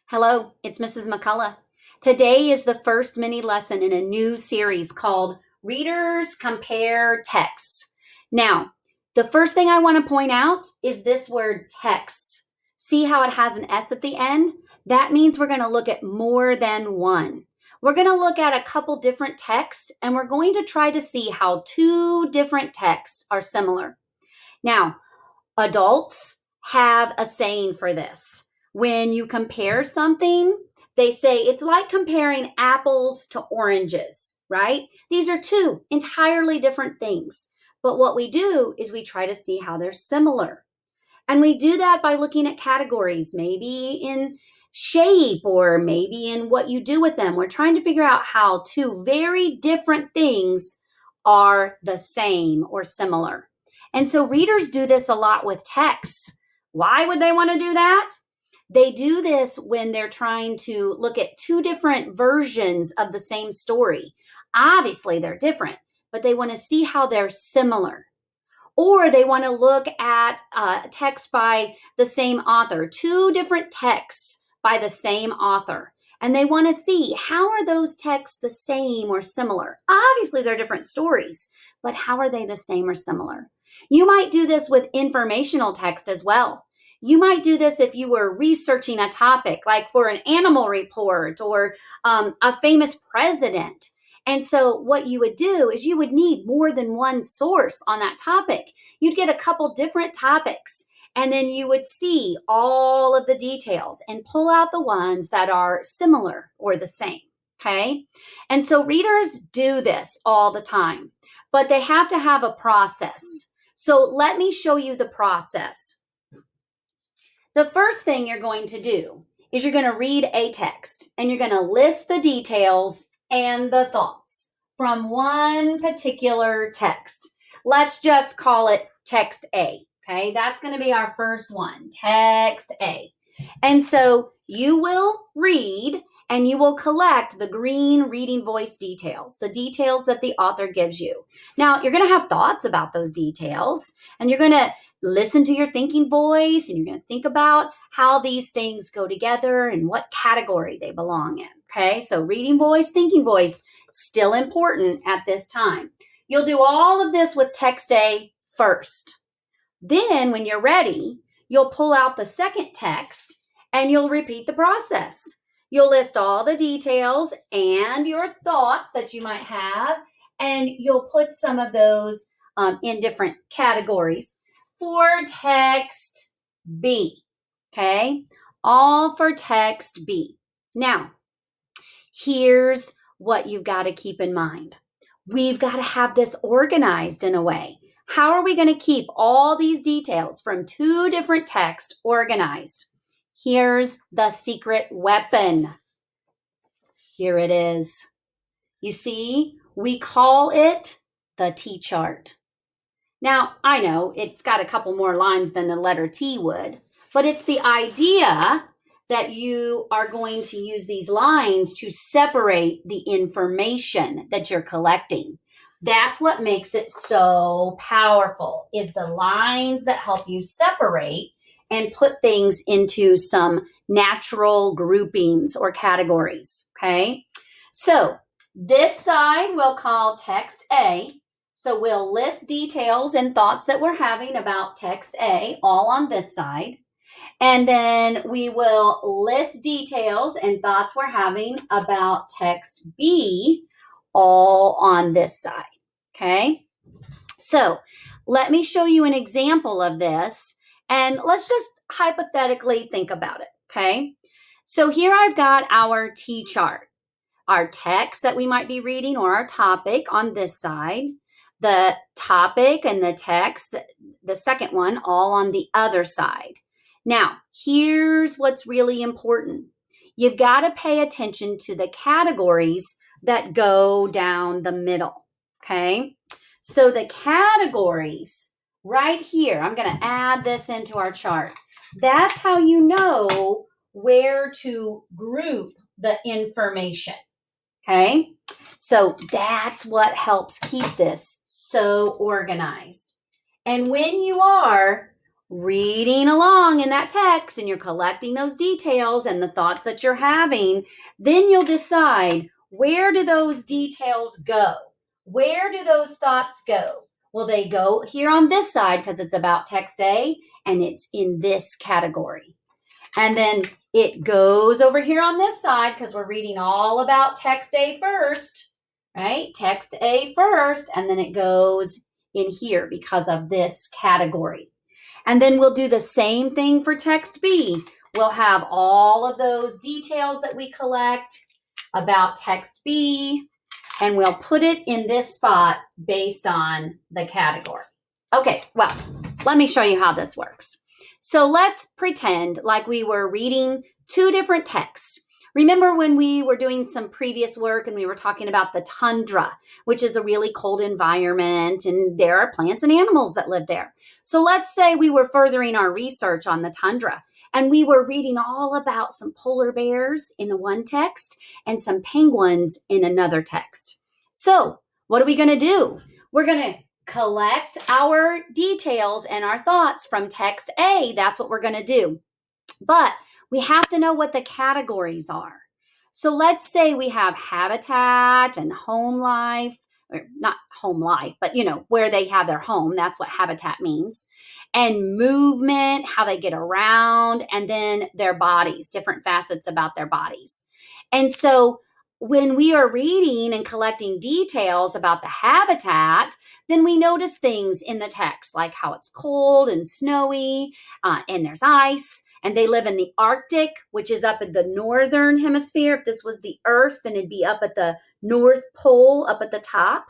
Hello, it's Mrs. McCullough. Today is the first mini lesson in a new series called Readers Compare Texts. Now, the first thing I want to point out is this word texts. See how it has an S at the end? That means we're going to look at more than one. We're going to look at a couple different texts and we're going to try to see how two different texts are similar. Now, adults have a saying for this. When you compare something, they say it's like comparing apples to oranges, right? These are two entirely different things. But what we do is we try to see how they're similar. And we do that by looking at categories, maybe in shape or maybe in what you do with them. We're trying to figure out how two very different things are the same or similar. And so readers do this a lot with texts. Why would they want to do that? They do this when they're trying to look at two different versions of the same story. Obviously, they're different, but they want to see how they're similar. Or they want to look at text by the same author, two different texts by the same author. And they want to see how are those texts the same or similar? Obviously, they're different stories, but how are they the same or similar? You might do this with informational text as well. You might do this if you were researching a topic, like for an animal report or a famous president. And so what you would do is you would need more than one source on that topic. You'd get a couple different topics, and then you would see all of the details and pull out the ones that are similar or the same, okay? And so readers do this all the time, but they have to have a process. So let me show you the process. The first thing you're going to do is you're going to read a text, and you're going to list the details and the thoughts from one particular text. Let's just call it text A, okay? That's going to be our first one, text A. And so you will read and you will collect the green reading voice details, the details that the author gives you. Now, you're going to have thoughts about those details, and you're going to listen to your thinking voice, and you're going to think about how these things go together and what category they belong in. Okay, so reading voice, thinking voice, still important at this time. You'll do all of this with text A first. Then when you're ready, you'll pull out the second text and you'll repeat the process. You'll list all the details and your thoughts that you might have, and you'll put some of those in different categories for text B. Okay, all for text B. Now, here's what you've got to keep in mind. We've got to have this organized in a way. How are we going to keep all these details from two different texts organized? Here's the secret weapon. Here it is. You see, we call it the T-chart. Now, I know it's got a couple more lines than the letter T would, but it's the idea that you are going to use these lines to separate the information that you're collecting. That's what makes it so powerful, is the lines that help you separate and put things into some natural groupings or categories, okay? So this side we'll call text A. So we'll list details and thoughts that we're having about text A all on this side. And then we will list details and thoughts we're having about text B all on this side, okay? So let me show you an example of this, and let's just hypothetically think about it, okay? So here I've got our T-chart, our text that we might be reading or our topic on this side, the topic and the text, the second one, all on the other side. Now, here's what's really important. You've got to pay attention to the categories that go down the middle, okay? So the categories right here, I'm going to add this into our chart. That's how you know where to group the information, okay? So that's what helps keep this so organized. And when you are reading along in that text and you're collecting those details and the thoughts that you're having, then you'll decide, where do those details go? Where do those thoughts go? Well, they go here on this side because it's about text A and it's in this category. And then it goes over here on this side because we're reading all about text A first, right? Text A first, and then it goes in here because of this category. And then we'll do the same thing for text B. We'll have all of those details that we collect about text B, and we'll put it in this spot based on the category. Okay, well, let me show you how this works. So let's pretend like we were reading two different texts. Remember when we were doing some previous work and we were talking about the tundra, which is a really cold environment, and there are plants and animals that live there. So let's say we were furthering our research on the tundra and we were reading all about some polar bears in one text and some penguins in another text. So what are we going to do? We're going to collect our details and our thoughts from text A. That's what we're going to do. But we have to know what the categories are. So let's say we have habitat and home life, or not home life, but where they have their home. That's what habitat means. And movement, how they get around, and then their bodies, different facets about their bodies. And so when we are reading and collecting details about the habitat, then we notice things in the text, like how it's cold and snowy, and there's ice. And they live in the Arctic, which is up at the northern hemisphere. If this was the Earth, then it'd be up at the North Pole, up at the top.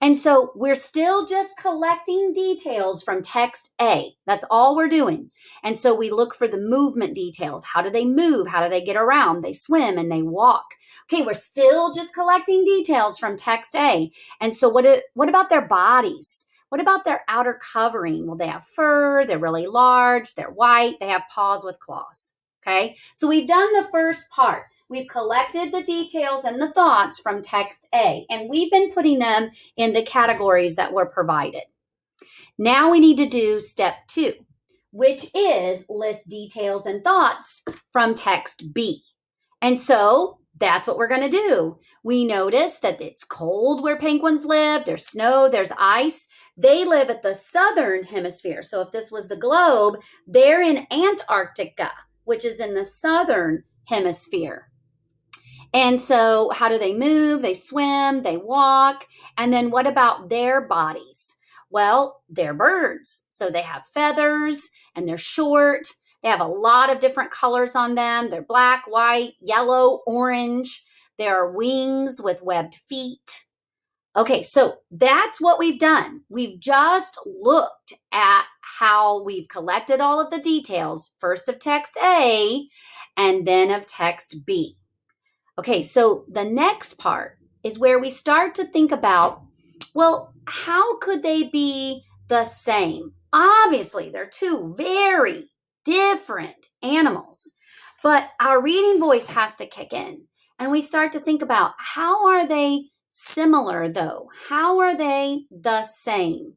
And so we're still just collecting details from text A. That's all we're doing. And so we look for the movement details. How do they move? How do they get around? They swim and they walk. Okay, we're still just collecting details from text A. And so what about their bodies? What about their outer covering? Well, they have fur, they're really large, they're white, they have paws with claws. Okay, so we've done the first part. We've collected the details and the thoughts from text A, and we've been putting them in the categories that were provided. Now we need to do step 2, which is list details and thoughts from text B. And so that's what we're going to do. We notice that it's cold where penguins live, there's snow, there's ice. They live at the southern hemisphere. So if this was the globe, they're in Antarctica, which is in the southern hemisphere. And so how do they move? They swim, they walk. And then what about their bodies? Well, they're birds. So they have feathers and they're short. They have a lot of different colors on them. They're black, white, yellow, orange. There are wings with webbed feet. Okay, so that's what we've done. We've just looked at how we've collected all of the details, first of text A and then of text B. Okay, so the next part is where we start to think about, well, how could they be the same? Obviously, they're two very different animals, but our reading voice has to kick in. And we start to think about, how are they similar though? How are they the same?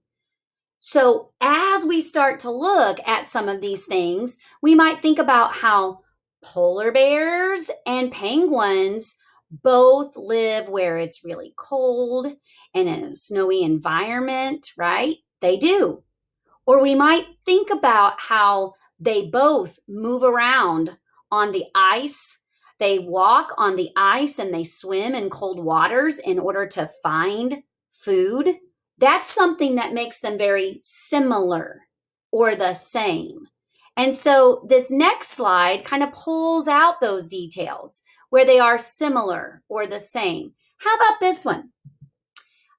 So as we start to look at some of these things, we might think about how polar bears and penguins both live where it's really cold and in a snowy environment, right? They do. Or we might think about how they both move around on the ice. They walk on the ice and they swim in cold waters in order to find food. That's something that makes them very similar or the same. And so this next slide kind of pulls out those details where they are similar or the same. How about this one?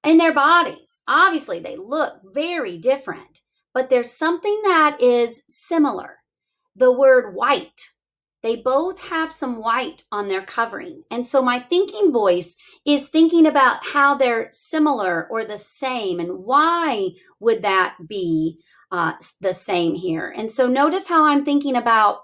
In their bodies, obviously they look very different, but there's something that is similar. The word white. They both have some white on their covering. And so my thinking voice is thinking about how they're similar or the same, and why would that be the same here. And so notice how I'm thinking about,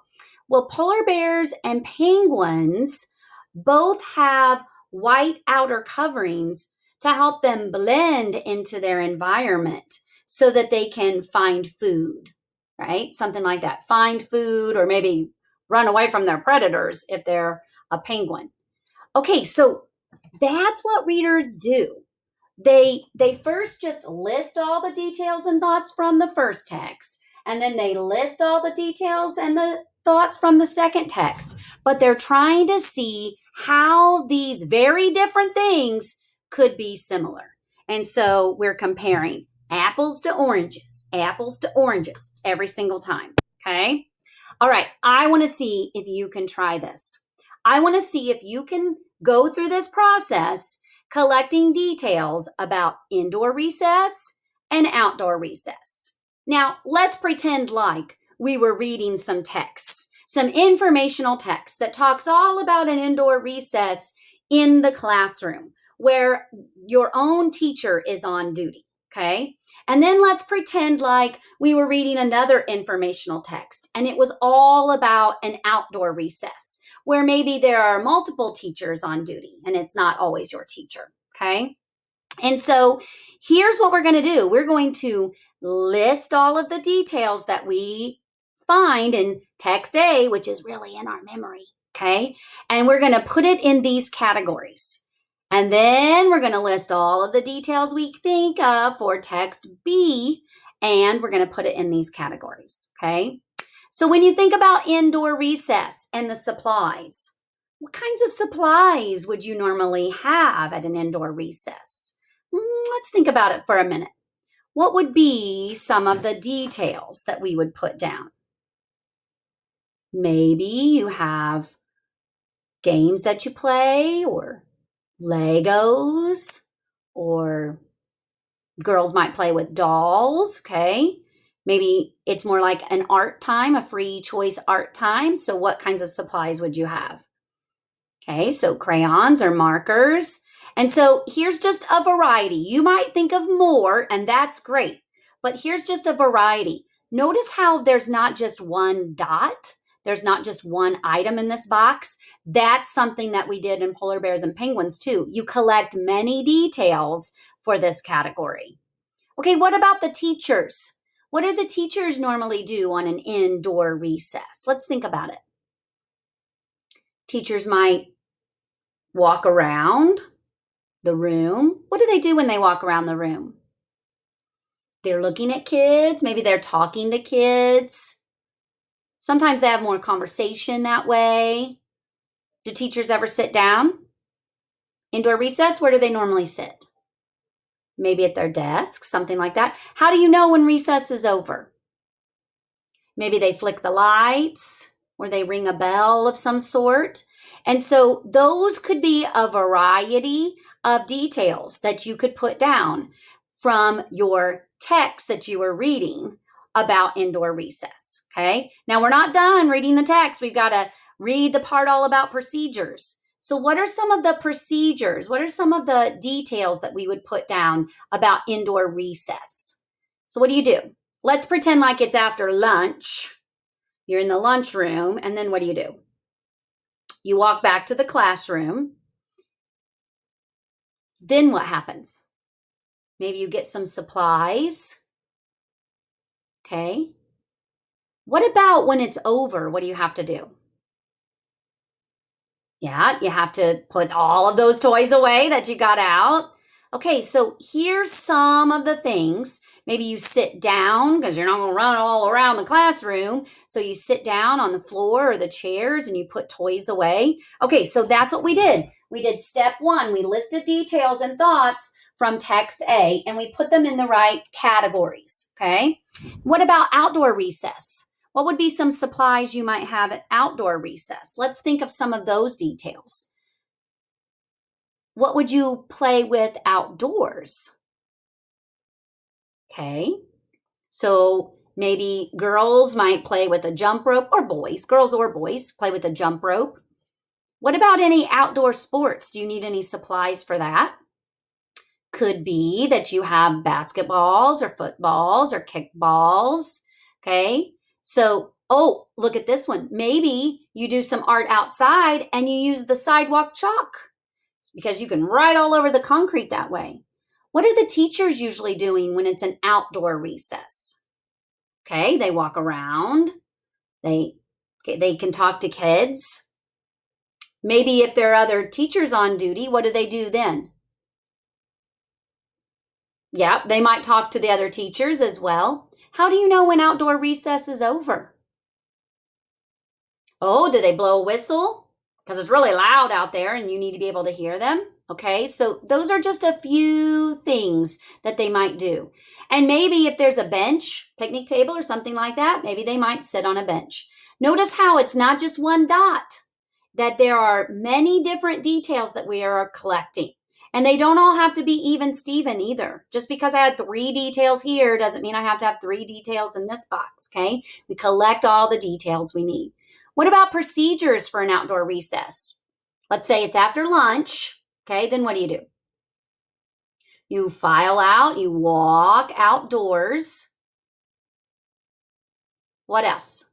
well, polar bears and penguins both have white outer coverings to help them blend into their environment so that they can find food. right? Something like that. Find food or maybe run away from their predators if they're a penguin. Okay, so that's what readers do. They first just list all the details and thoughts from the first text, and then they list all the details and the thoughts from the second text. But they're trying to see how these very different things could be similar. And so we're comparing apples to oranges every single time. Okay. All right. I want to see if you can try this. I want to see if you can go through this process collecting details about indoor recess and outdoor recess. Now, let's pretend like we were reading some text, some informational text that talks all about an indoor recess in the classroom where your own teacher is on duty, okay? And then let's pretend like we were reading another informational text and it was all about an outdoor recess where maybe there are multiple teachers on duty and it's not always your teacher, okay? And so here's what we're going to do. We're going to list all of the details that we find in text A, which is really in our memory, okay? And we're going to put it in these categories. And then we're going to list all of the details we think of for text B, and we're going to put it in these categories, okay? So when you think about indoor recess and the supplies, what kinds of supplies would you normally have at an indoor recess? Let's think about it for a minute. What would be some of the details that we would put down? Maybe you have games that you play or Legos, or girls might play with dolls, okay? Maybe it's more like an art time, a free choice art time. So what kinds of supplies would you have? Okay, so crayons or markers. And so here's just a variety. You might think of more, and that's great. But here's just a variety. Notice how there's not just one dot. There's not just one item in this box. That's something that we did in polar bears and penguins too. You collect many details for this category. Okay, what about the teachers? What do the teachers normally do on an indoor recess? Let's think about it. Teachers might walk around the room. What do they do when they walk around the room? They're looking at kids. Maybe they're talking to kids. Sometimes they have more conversation that way. Do teachers ever sit down? Indoor recess, where do they normally sit? Maybe at their desk, something like that. How do you know when recess is over? Maybe they flick the lights or they ring a bell of some sort. And so those could be a variety of details that you could put down from your text that you were reading about indoor recess, okay? Now we're not done reading the text. We've got to read the part all about procedures. So what are some of the procedures? What are some of the details that we would put down about indoor recess? So what do? Let's pretend like it's after lunch. You're in the lunchroom, and then what do? You walk back to the classroom. Then what happens? Maybe you get some supplies. Okay. What about when it's over? What do you have to do? Yeah, you have to put all of those toys away that you got out. Okay, so here's some of the things. Maybe you sit down because you're not going to run all around the classroom. So you sit down on the floor or the chairs and you put toys away. Okay, so that's what we did. We did step one. We listed details and thoughts from text A and we put them in the right categories. Okay, what about outdoor recess? What would be some supplies you might have at outdoor recess? Let's think of some of those details. What would you play with outdoors? Okay, so maybe girls might play with a jump rope, or boys, girls or boys, play with a jump rope. What about any outdoor sports? Do you need any supplies for that? Could be that you have basketballs or footballs or kickballs. Okay, so, oh, look at this one. Maybe you do some art outside and you use the sidewalk chalk because you can write all over the concrete that way. What are the teachers usually doing when it's an outdoor recess? Okay, they walk around. They can talk to kids. Maybe if there are other teachers on duty, what do they do then? Yeah, they might talk to the other teachers as well. How do you know when outdoor recess is over? Oh, do they blow a whistle? Because it's really loud out there and you need to be able to hear them. Okay, so those are just a few things that they might do. And maybe if there's a bench, picnic table or something like that, maybe they might sit on a bench. Notice how it's not just one dot, that there are many different details that we are collecting. And they don't all have to be even Steven either. Just because I had 3 details here doesn't mean I have to have 3 details in this box, okay? We collect all the details we need. What about procedures for an outdoor recess? Let's say it's after lunch, okay? Then what do? You file out, you walk outdoors. What else?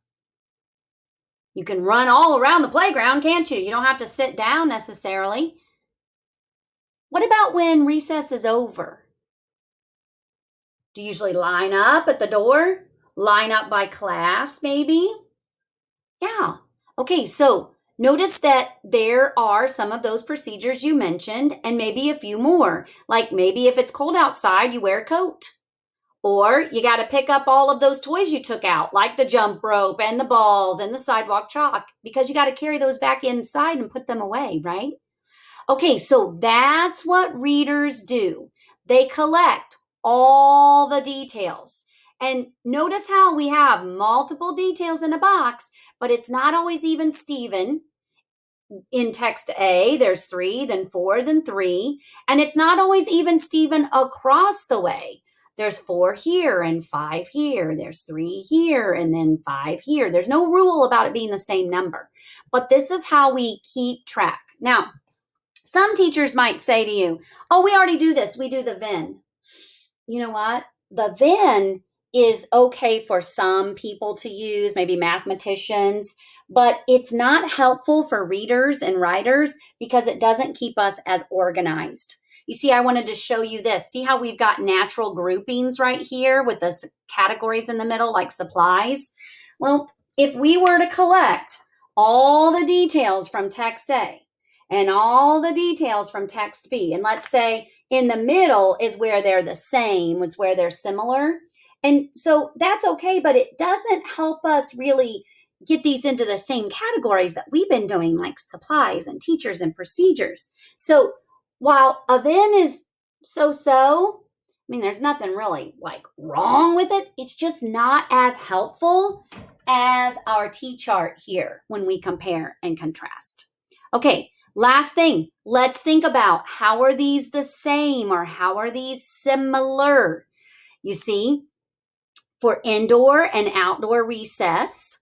You can run all around the playground, can't you? You don't have to sit down necessarily. What about when recess is over? Do you usually line up at the door? Line up by class, maybe? Yeah. Okay, so notice that there are some of those procedures you mentioned and maybe a few more. Like maybe if it's cold outside, you wear a coat. Or you got to pick up all of those toys you took out, like the jump rope and the balls and the sidewalk chalk, because you got to carry those back inside and put them away, right? Okay, so that's what readers do. They collect all the details. And notice how we have multiple details in a box, but it's not always even Steven. In text A, there's 3, then 4, then 3. And it's not always even Steven across the way. There's 4 here and 5 here. There's 3 here and then 5 here. There's no rule about it being the same number. But this is how we keep track. Now, some teachers might say to you, oh, we already do this. We do the Venn. You know what? The Venn is okay for some people to use, maybe mathematicians, but it's not helpful for readers and writers because it doesn't keep us as organized. You see, I wanted to show you this. See how we've got natural groupings right here with the categories in the middle, like supplies? Well, if we were to collect all the details from text A and all the details from text B, and let's say in the middle is where they're the same, it's where they're similar. And so that's okay, but it doesn't help us really get these into the same categories that we've been doing, like supplies and teachers and procedures. So while a Venn is so-so, I mean, there's nothing really like wrong with it. It's just not as helpful as our T-chart here when we compare and contrast. Okay, last thing, let's think about how are these the same or how are these similar? You see, for indoor and outdoor recess,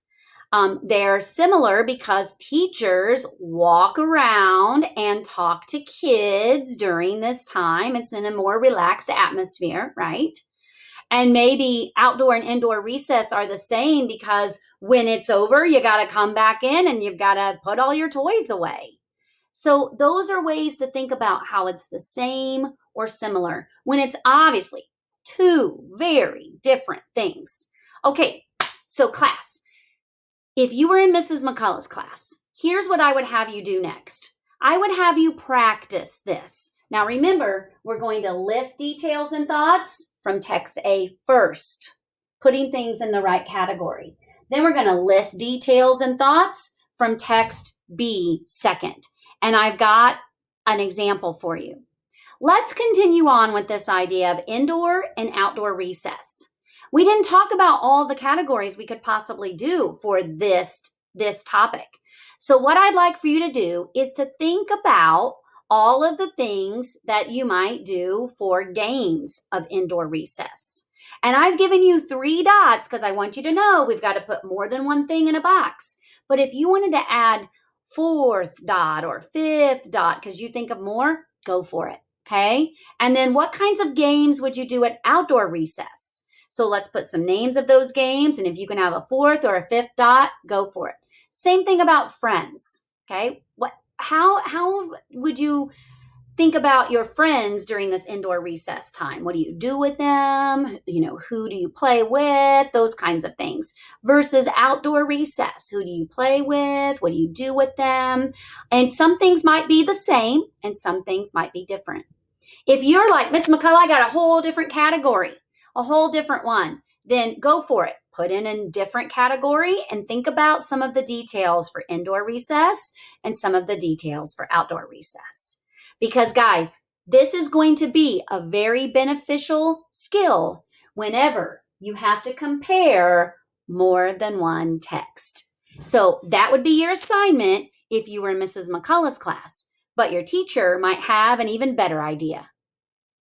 they're similar because teachers walk around and talk to kids during this time. It's in a more relaxed atmosphere, right? And maybe outdoor and indoor recess are the same because when it's over, you got to come back in and you've got to put all your toys away. So those are ways to think about how it's the same or similar when it's obviously 2 very different things. Okay, so class, if you were in Mrs. McCullough's class, here's what I would have you do next. I would have you practice this. Now remember, we're going to list details and thoughts from text A first, putting things in the right category. Then we're going to list details and thoughts from text B second. And I've got an example for you. Let's continue on with this idea of indoor and outdoor recess. We didn't talk about all the categories we could possibly do for this topic. So what I'd like for you to do is to think about all of the things that you might do for games of indoor recess. And I've given you 3 dots because I want you to know we've got to put more than one thing in a box. But if you wanted to add 4th dot or 5th dot because you think of more, go for it, okay? And then what kinds of games would you do at outdoor recess? So let's put some names of those games, and if you can have a 4th or a 5th dot, go for it. Same thing about friends, okay? How would you think about your friends during this indoor recess time. What do you do with them? Who do you play with? Those kinds of things. Versus outdoor recess. Who do you play with? What do you do with them? And some things might be the same and some things might be different. If you're like, Miss McCullough, I got a whole different category, a whole different one, then go for it. Put in a different category and think about some of the details for indoor recess and some of the details for outdoor recess. Because guys, this is going to be a very beneficial skill whenever you have to compare more than one text. So that would be your assignment if you were in Mrs. McCullough's class, but your teacher might have an even better idea.